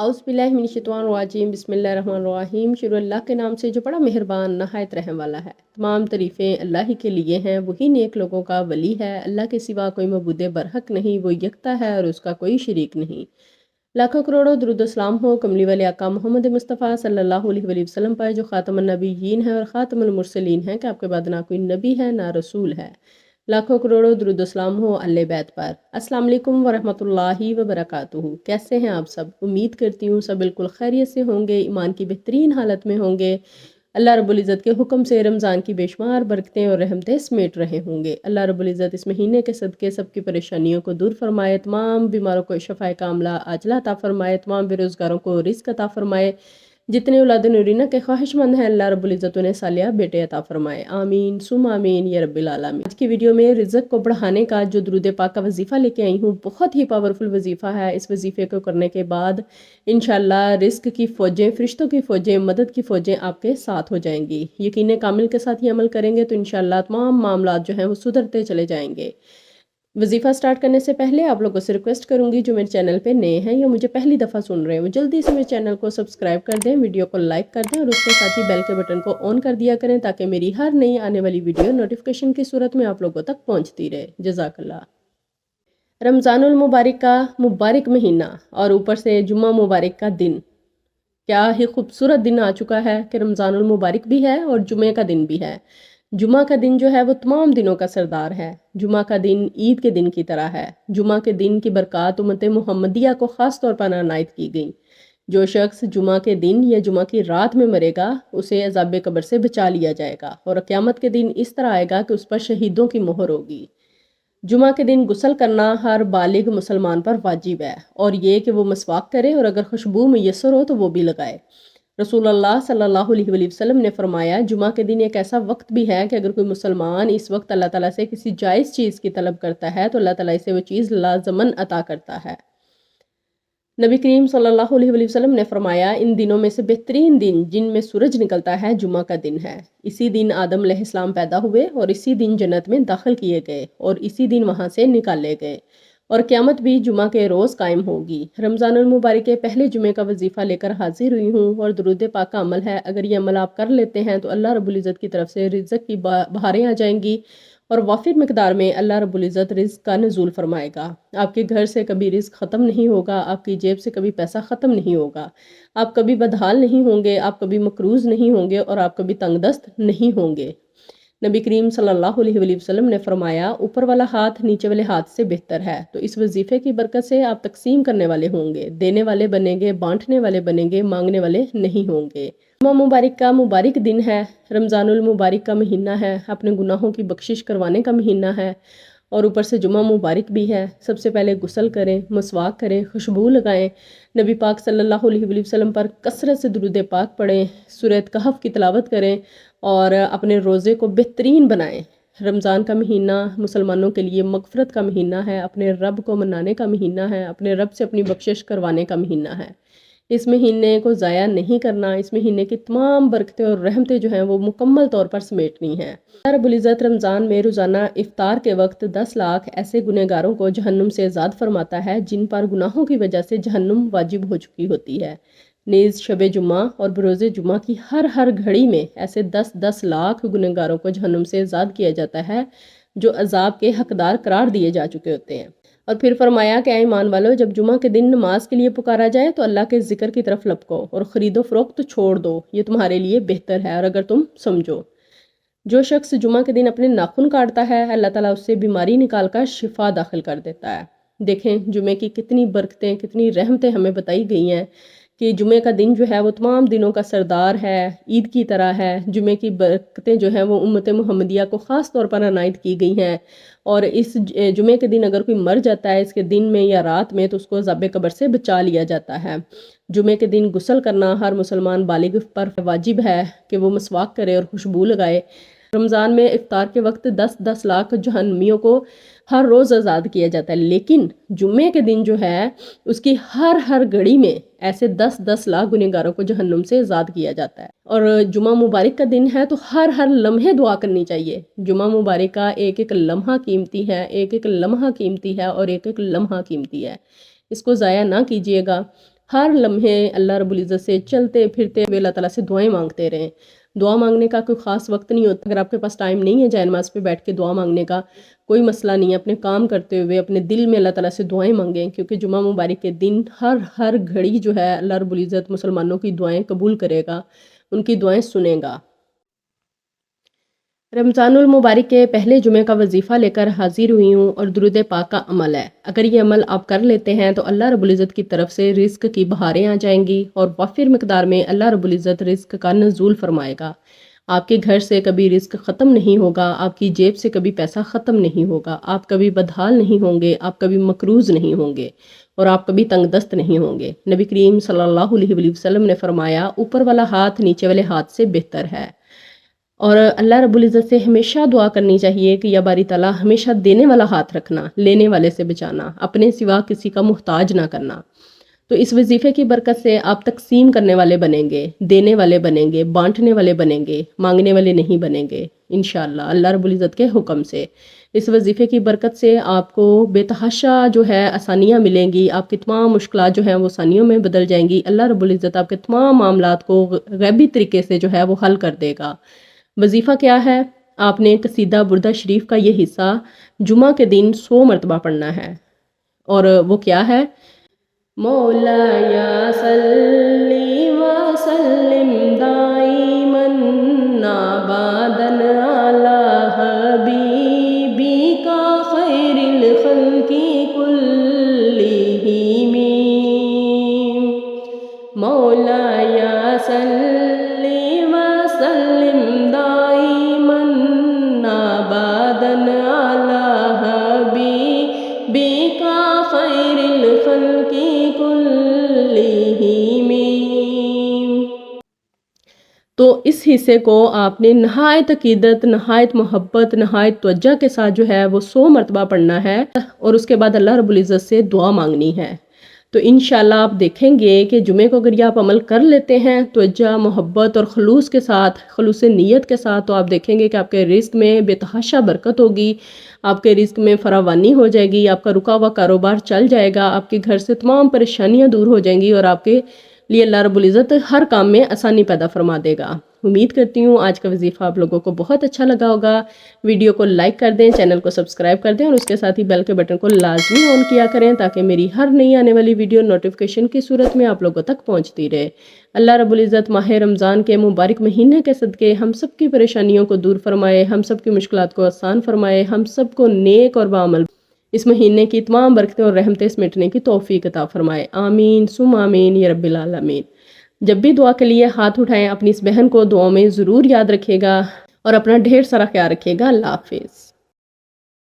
औज़ुबिल्लाहिमिनश्शैतानिर्रजीम बिस्मिल्लाहिर्रहमानिर्रहीम। शुरू अल्लाह के नाम से जो बड़ा मेहरबान नहायत रहम वाला है। तमाम तारीफ़ें अल्लाह ही के लिए हैं, वही नेक लोगों का वली है। अल्लाह के सिवा कोई मबूद बरहक नहीं, वो यकता है और उसका कोई शरीक नहीं। लाखों करोड़ों दुरूद सलाम हो कमली वाले आका मोहम्मद मुस्तफ़ा सल्लल्लाहु अलैहि वसल्लम पर, जो ख़ातमुन नबिय्यीन है और ख़ातमुल मुरसलीन है, कि आपके बाद ना कोई नबी है ना रसूल है। लाखों करोड़ों दुरूद सलाम हो अहले बैत पर। अस्सलाम वालेकुम वरहमतुल्लाहि वबरकातुहू। कैसे हैं आप सब? उम्मीद करती हूँ सब बिल्कुल खैरियत से होंगे, ईमान की बेहतरीन हालत में होंगे। अल्लाह रब्बुल इज़्ज़त के हुक्म से रमज़ान की बेशुमार बरकतें और रहमतें समेट रहे होंगे। अल्लाह रब्बुल इज़्ज़त इस महीने के सदके सबकी परेशानियों को दूर फरमाए, तमाम बीमारों को शफ़ाए कामला आजला अता फरमाए, तमाम बेरोज़गारों को रिज़्क़ अता फरमाए। जितने औलाद नूरीना के ख्वाहिशमंद हैं, अल्लाह रब्बुल इज़्ज़त उन्हें सालिया बेटे अता फरमाए। आमीन सुम आमीन या रब्बिल आलमीन। आज की वीडियो में रिज़्क़ को बढ़ाने का जो दुरूद पाक का वजीफ़ा लेके आई हूँ, बहुत ही पावरफुल वजीफ़ा है। इस वजीफ़े को करने के बाद इंशाअल्लाह रिज़्क़ की फ़ौजें, फ़रिश्तों की फ़ौजें, मदद की फ़ौजें आपके साथ हो जाएंगी। यकीन कामिल के साथ ही अमल करेंगे तो इंशाअल्लाह तमाम मामलात जो हैं वो सुधरते चले जाएंगे। वजीफ़ा स्टार्ट करने से पहले आप लोगों से रिक्वेस्ट करूंगी, जो मेरे चैनल पे नए हैं या मुझे पहली दफ़ा सुन रहे हैं, वो जल्दी से मेरे चैनल को सब्सक्राइब कर दें, वीडियो को लाइक कर दें और उसके साथ ही बेल के बटन को ऑन कर दिया करें, ताकि मेरी हर नई आने वाली वीडियो नोटिफिकेशन की सूरत में आप लोगों तक पहुँचती रहे। जज़ाकल्लाह। रमज़ानुल मुबारक का मुबारक महीना और ऊपर से जुम्मा मुबारक का दिन, क्या ही खूबसूरत दिन आ चुका है कि रमज़ानुल मुबारक भी है और जुमे का दिन भी है। जुमा का दिन जो है वो तमाम दिनों का सरदार है। जुमा का दिन ईद के दिन की तरह है। जुमा के दिन की बरक़ात उम्मत मुहम्मदिया को ख़ास तौर पर अनायत की गई। जो शख्स जुमा के दिन या जुमा की रात में मरेगा, उसे अज़ाब कब्र से बचा लिया जाएगा और क़यामत के दिन इस तरह आएगा कि उस पर शहीदों की मोहर होगी। जुमा के दिन गुस्ल करना हर बालिग मुसलमान पर वाजिब है, और ये कि वो मसवाक करे और अगर खुशबू मैसर हो तो वो भी लगाए। रसूलुल्लाह सल्लल्लाहु अलैहि वसल्लम ने फरमाया, जुमा के दिन एक ऐसा वक्त भी है कि अगर कोई मुसलमान इस वक्त अल्लाह ताला से किसी जायज़ चीज़ की तलब करता है तो अल्लाह ताला इसे वो चीज़ लाज़मन अता करता है। नबी करीम सल्लल्लाहु अलैहि वसल्लम ने फरमाया, इन दिनों में से बेहतरीन दिन जिनमें सूरज निकलता है जुमा का दिन है। इसी दिन आदम अलैहिस्सलाम पैदा हुए और इसी दिन जन्नत में दाखिल किए गए और इसी दिन वहाँ से निकाले गए, और क़यामत भी जुमा के रोज़ कायम होगी। रमज़ानुल मुबारक के पहले जुमे का वजीफ़ा लेकर हाजिर हुई हूँ और दुरूद पाक का अमल है। अगर ये अमल आप कर लेते हैं तो अल्लाह रब्बुल इज़्ज़त की तरफ से रिज़्क़ की बहारें आ जाएंगी और वाफिर मिकदार में अल्लाह रब्बुल इज़्ज़त रिज़्क़ का नुज़ूल फरमाएगा। आपके घर से कभी रिज़्क़ ख़त्म नहीं होगा, आपकी जेब से कभी पैसा ख़त्म नहीं होगा, आप कभी बदहाल नहीं होंगे, आप कभी मकरूज़ नहीं होंगे और आप कभी तंगदस्त नहीं होंगे। नबी करीम सल्लल्लाहु अलैहि वसल्लम ने फरमाया, ऊपर वाला हाथ नीचे वाले हाथ से बेहतर है। तो इस वजीफे की बरकत से आप तकसीम करने वाले होंगे, देने वाले बनेंगे, बांटने वाले बनेंगे, मांगने वाले नहीं होंगे। जुमा मुबारक का मुबारक दिन है, रमज़ानुल मुबारक का महीना है, अपने गुनाहों की बख्शिश करवाने का महीना है और ऊपर से जुमा मुबारक भी है। सबसे पहले गुस्ल करें, मसवाक करें, खुशबू लगाएं, नबी पाक सल्लल्लाहु अलैहि वसल्लम पर कसरत से दुरूद पाक पढ़ें, सूरत कहफ की तिलावत करें और अपने रोज़े को बेहतरीन बनाएं। रमज़ान का महीना मुसलमानों के लिए मगफ़रत का महीना है, अपने रब को मनाने का महीना है, अपने रब से अपनी बख्शिश करवाने का महीना है। इस महीने को ज़ाया नहीं करना, इस महीने की तमाम बरकतें और रहमतें जो हैं वो मुकम्मल तौर पर समेटनी हैं। अल्लाह रब्बुल इज़्ज़त रमज़ान में रोज़ाना इफ्तार के वक्त 10 लाख ऐसे गुनहगारों को जहन्नुम से आज़ाद फरमाता है जिन पर गुनाहों की वजह से जहन्नुम वाजिब हो चुकी होती है। नीज़ शब जुमा और बरोज़े जुमा की हर घड़ी में ऐसे 10-10 लाख गुनहगारों को जहन्नुम से आज़ाद किया जाता है, जो अजाब के हकदार करार दिए जा चुके होते हैं। और फिर फरमाया कि ईमान वालों, जब जुमा के दिन नमाज के लिए पुकारा जाए तो अल्लाह के जिक्र की तरफ लपको और ख़रीदो फ़रोख्त तो छोड़ दो, ये तुम्हारे लिए बेहतर है और अगर तुम समझो। जो शख्स जुमा के दिन अपने नाखून काटता है, अल्लाह ताला उससे बीमारी निकाल कर शिफा दाखिल कर देता है। देखें जुमे की कितनी बरकतें, कितनी रहमतें हमें बताई गई हैं कि जुमे का दिन जो है वो तमाम दिनों का सरदार है, ईद की तरह है। जुमे की बरकतें जो हैं वो उम्मत मुहम्मदिया को ख़ास तौर पर अनायत की गई हैं और इस जुमे के दिन अगर कोई मर जाता है इसके दिन में या रात में तो उसको अज़ाब कब्र से बचा लिया जाता है। जुमे के दिन गुस्ल करना हर मुसलमान बालिग पर वाजिब है कि वो मसवाक करे और खुशबू लगाए। रमज़ान में इफ्तार के वक्त 10-10 लाख जहन्नमियों को हर रोज़ आज़ाद किया जाता है, लेकिन जुम्मे के दिन जो है उसकी हर घड़ी में ऐसे 10-10 लाख गुनहगारों को जहन्नुम से आज़ाद किया जाता है। और जुमा मुबारक का दिन है तो हर लम्हे दुआ करनी चाहिए। जुमा मुबारक का एक लम्हा कीमती है, एक लम्हा कीमती है और एक लम्हा कीमती है। اس کو ضائع نہ کیجیے گا. ہر لمحے اللہ رب العزت سے چلتے پھرتے ہوئے اللہ تعالیٰ سے دعائیں مانگتے رہیں. دعا مانگنے کا کوئی خاص وقت نہیں ہوتا. اگر آپ کے پاس ٹائم نہیں ہے جائے نماز پہ بیٹھ کے دعا مانگنے کا، کوئی مسئلہ نہیں ہے. اپنے کام کرتے ہوئے اپنے دل میں اللہ تعالیٰ سے دعائیں مانگیں، کیونکہ جمعہ مبارک کے دن ہر گھڑی جو ہے اللہ رب العزت مسلمانوں کی دعائیں قبول کرے گا، ان کی دعائیں سنے گا. رمضان المبارک کے پہلے جمعے کا وظیفہ لے کر حاضر ہوئی ہوں، اور درود پاک کا عمل ہے. اگر یہ عمل آپ کر لیتے ہیں تو اللہ رب العزت کی طرف سے رزق کی بہاریں آ جائیں گی، اور وافر مقدار میں اللہ رب العزت رزق کا نزول فرمائے گا. آپ کے گھر سے کبھی رزق ختم نہیں ہوگا، آپ کی جیب سے کبھی پیسہ ختم نہیں ہوگا، آپ کبھی بدحال نہیں ہوں گے، آپ کبھی مقروض نہیں ہوں گے، اور آپ کبھی تنگ دست نہیں ہوں گے. نبی کریم صلی اللہ علیہ وسلم نے فرمایا، اوپر والا ہاتھ نیچے والے ہاتھ سے بہتر ہے. اور اللہ رب العزت سے ہمیشہ دعا کرنی چاہیے کہ یا باری تعالیٰ ہمیشہ دینے والا ہاتھ رکھنا، لینے والے سے بچانا، اپنے سوا کسی کا محتاج نہ کرنا. تو اس وظیفے کی برکت سے آپ تقسیم کرنے والے بنیں گے، دینے والے بنیں گے، بانٹنے والے بنیں گے، مانگنے والے نہیں بنیں گے انشاءاللہ اللہ رب العزت کے حکم سے. اس وظیفے کی برکت سے آپ کو بے تحاشا جو ہے آسانیاں ملیں گی. آپ کی تمام مشکلات جو ہیں وہ آسانیوں میں بدل جائیں گی. اللہ رب العزت آپ کے تمام معاملات کو غیبی طریقے سے جو ہے وہ حل کر دے گا. وظیفہ کیا ہے؟ آپ نے قصیدہ بردہ شریف کا یہ حصہ جمعہ کے دن 100 مرتبہ پڑھنا ہے. اور وہ کیا ہے؟ مولایا صلی وسلم دائماً ابداً علی حبیبی کا خیر الخلق کلہم. مولایا صلی وسلم دائماً ابداً علی حبیبی کا خیر الخلق کلہم. تو اس حصے کو آپ نے نہایت عقیدت، نہایت محبت، نہایت توجہ کے ساتھ جو ہے وہ 100 مرتبہ پڑھنا ہے، اور اس کے بعد اللہ رب العزت سے دعا مانگنی ہے. تو انشاءاللہ آپ دیکھیں گے کہ جمعے کو اگر یہ آپ عمل کر لیتے ہیں توجہ، محبت اور خلوص کے ساتھ، خلوص نیت کے ساتھ، تو آپ دیکھیں گے کہ آپ کے رزق میں بے تحاشا برکت ہوگی، آپ کے رزق میں فراوانی ہو جائے گی، آپ کا رکا ہوا کاروبار چل جائے گا، آپ کے گھر سے تمام پریشانیاں دور ہو جائیں گی، اور آپ کے لیے اللہ رب العزت ہر کام میں آسانی پیدا فرما دے گا. امید کرتی ہوں آج کا وظیفہ آپ لوگوں کو بہت اچھا لگا ہوگا. ویڈیو کو لائک کر دیں، چینل کو سبسکرائب کر دیں، اور اس کے ساتھ ہی بیل کے بٹن کو لازمی آن کیا کریں تاکہ میری ہر نئی آنے والی ویڈیو نوٹیفیکیشن کی صورت میں آپ لوگوں تک پہنچتی رہے. اللہ رب العزت ماہ رمضان کے مبارک مہینے کے صدقے ہم سب کی پریشانیوں کو دور فرمائے، ہم سب کی مشکلات کو آسان فرمائے، ہم سب کو نیک اور بعمل اس مہینے کی تمام برکتیں اور رحمتیں سمیٹنے کی توفیق عطا فرمائے. آمین ثم آمین یا رب العالمین. جب بھی دعا کے لیے ہاتھ اٹھائیں اپنی اس بہن کو دعاؤں میں ضرور یاد رکھیے گا، اور اپنا ڈھیر سارا خیال رکھیے گا. اللہ حافظ.